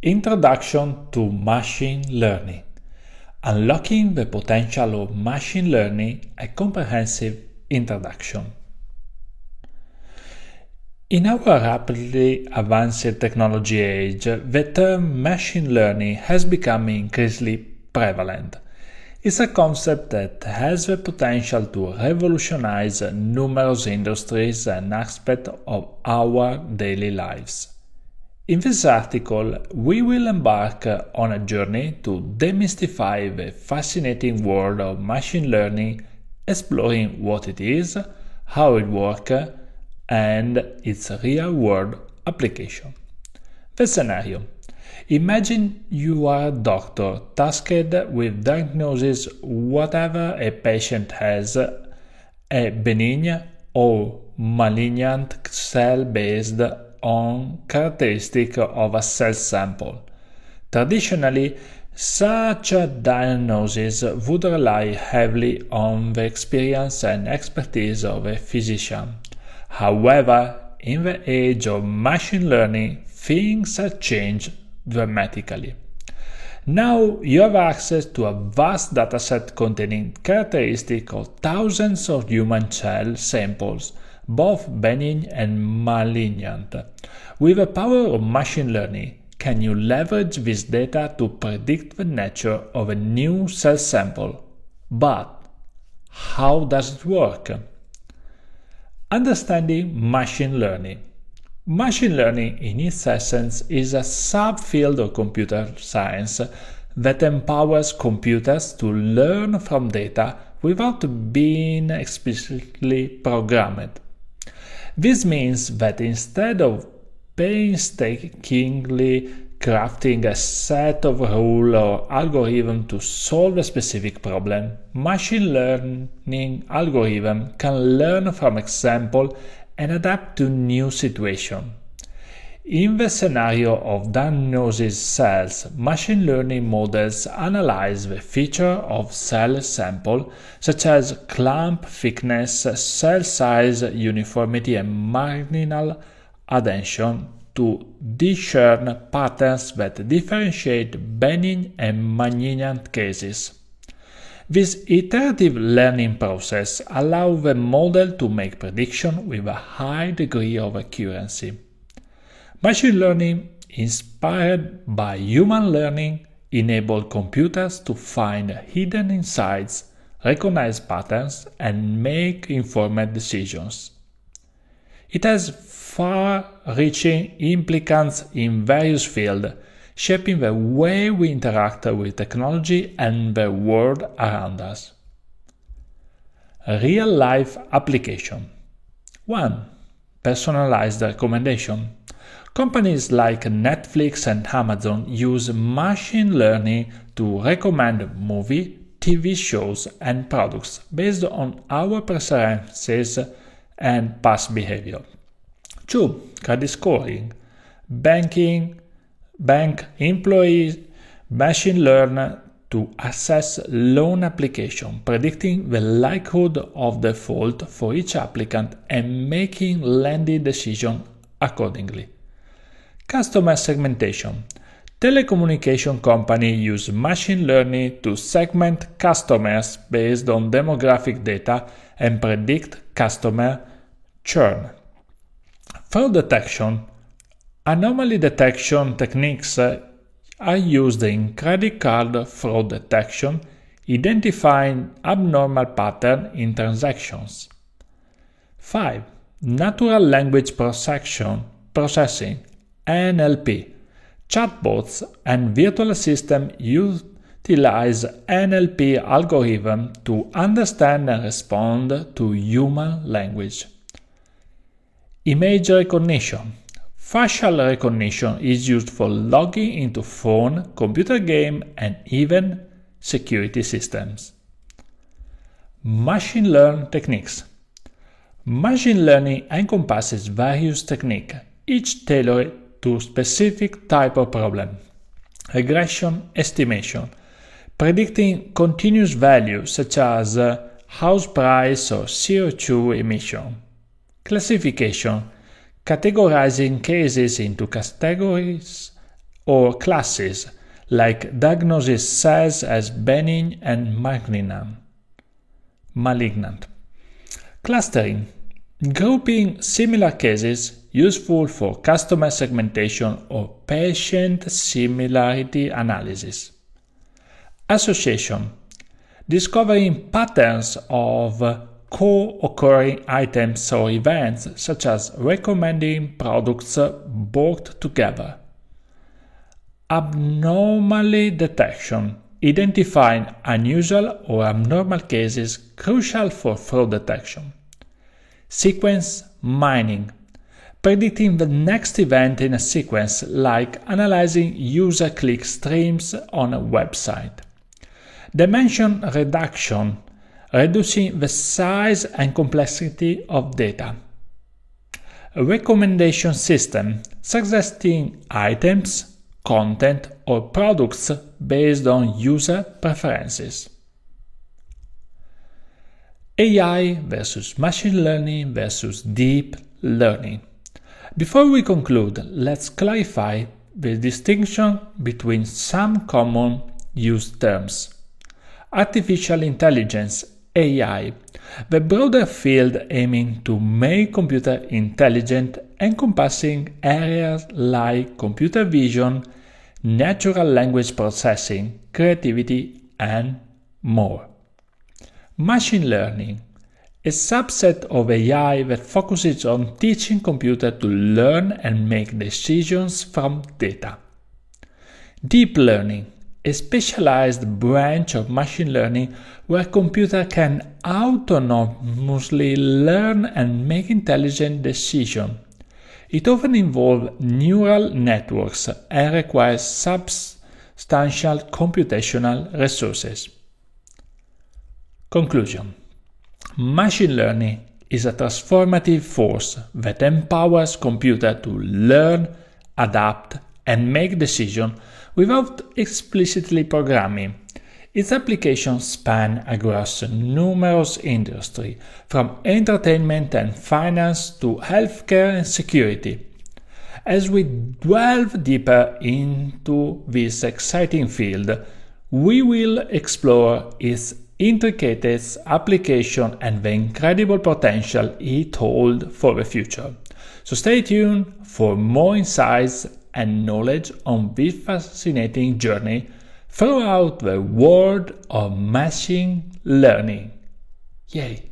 Introduction to Machine Learning. Unlocking the potential of machine learning, a comprehensive introduction. In our rapidly advanced technology age, the term machine learning has become increasingly prevalent. It's a concept that has the potential to revolutionize numerous industries and aspects of our daily lives. In this article, we will embark on a journey to demystify the fascinating world of machine learning, exploring what it is, how it works, and its real-world application. The scenario. Imagine you are a doctor tasked with diagnosing whatever a patient has, a benign or malignant cell based on characteristics of a cell sample. Traditionally, such a diagnosis would rely heavily on the experience and expertise of a physician. However, in the age of machine learning, things have changed dramatically. Now you have access to a vast dataset containing characteristics of thousands of human cell samples, both benign and malignant. With the power of machine learning, can you leverage this data to predict the nature of a new cell sample? But how does it work? Understanding machine learning. Machine learning, in its essence, is a subfield of computer science that empowers computers to learn from data without being explicitly programmed. This means that instead of painstakingly crafting a set of rules or algorithms to solve a specific problem, machine learning algorithms can learn from examples and adapt to new situations. In the scenario of diagnosis cells, machine learning models analyze the features of cell sample, such as clump thickness, cell size, uniformity, and marginal adhesion, to discern patterns that differentiate benign and malignant cases. This iterative learning process allows the model to make predictions with a high degree of accuracy. Machine learning, inspired by human learning, enables computers to find hidden insights, recognize patterns, and make informed decisions. It has far-reaching implications in various fields, shaping the way we interact with technology and the world around us. Real-life application. 1. Personalized recommendation. Companies like Netflix and Amazon use machine learning to recommend movies, TV shows, and products based on our preferences and past behavior. 2. Credit scoring. Bank employees machine learn to assess loan application, predicting the likelihood of default for each applicant and making lending decisions accordingly. Customer segmentation. Telecommunication companies use machine learning to segment customers based on demographic data and predict customer churn. Fraud detection. Anomaly detection techniques are used in credit card fraud detection, identifying abnormal patterns in transactions. 5. Natural language processing (NLP). Chatbots and virtual assistants utilize NLP algorithms to understand and respond to human language. Image recognition. Facial recognition is used for logging into phone, computer game, and even security systems. Machine learning techniques. Machine learning encompasses various techniques, each tailored to specific type of problem. Regression estimation, predicting continuous values such as house price or CO2 emission. Classification, categorizing cases into categories or classes, like diagnosis cells as benign and malignant. Clustering, grouping similar cases, useful for customer segmentation or patient similarity analysis. Association, discovering patterns of co-occurring items or events, such as recommending products bought together. Abnormality detection, identifying unusual or abnormal cases crucial for fraud detection. Sequence mining, predicting the next event in a sequence, like analyzing user click streams on a website. Dimension reduction, reducing the size and complexity of data. A recommendation system, suggesting items, content, or products based on user preferences. AI versus machine learning versus deep learning. Before we conclude, let's clarify the distinction between some common used terms. Artificial intelligence, AI, the broader field aiming to make computer intelligent, encompassing areas like computer vision, natural language processing, creativity, and more. Machine learning, a subset of AI that focuses on teaching computer to learn and make decisions from data. Deep learning, a specialized branch of machine learning where computer can autonomously learn and make intelligent decisions. It often involves neural networks and requires substantial computational resources. Conclusion. Machine learning is a transformative force that empowers computer to learn, adapt, and make decisions without explicitly programming. Its applications span across numerous industries, from entertainment and finance to healthcare and security. As we delve deeper into this exciting field, we will explore its intricate application and the incredible potential it holds for the future. So stay tuned for more insights and knowledge on this fascinating journey throughout the world of machine learning. Yay!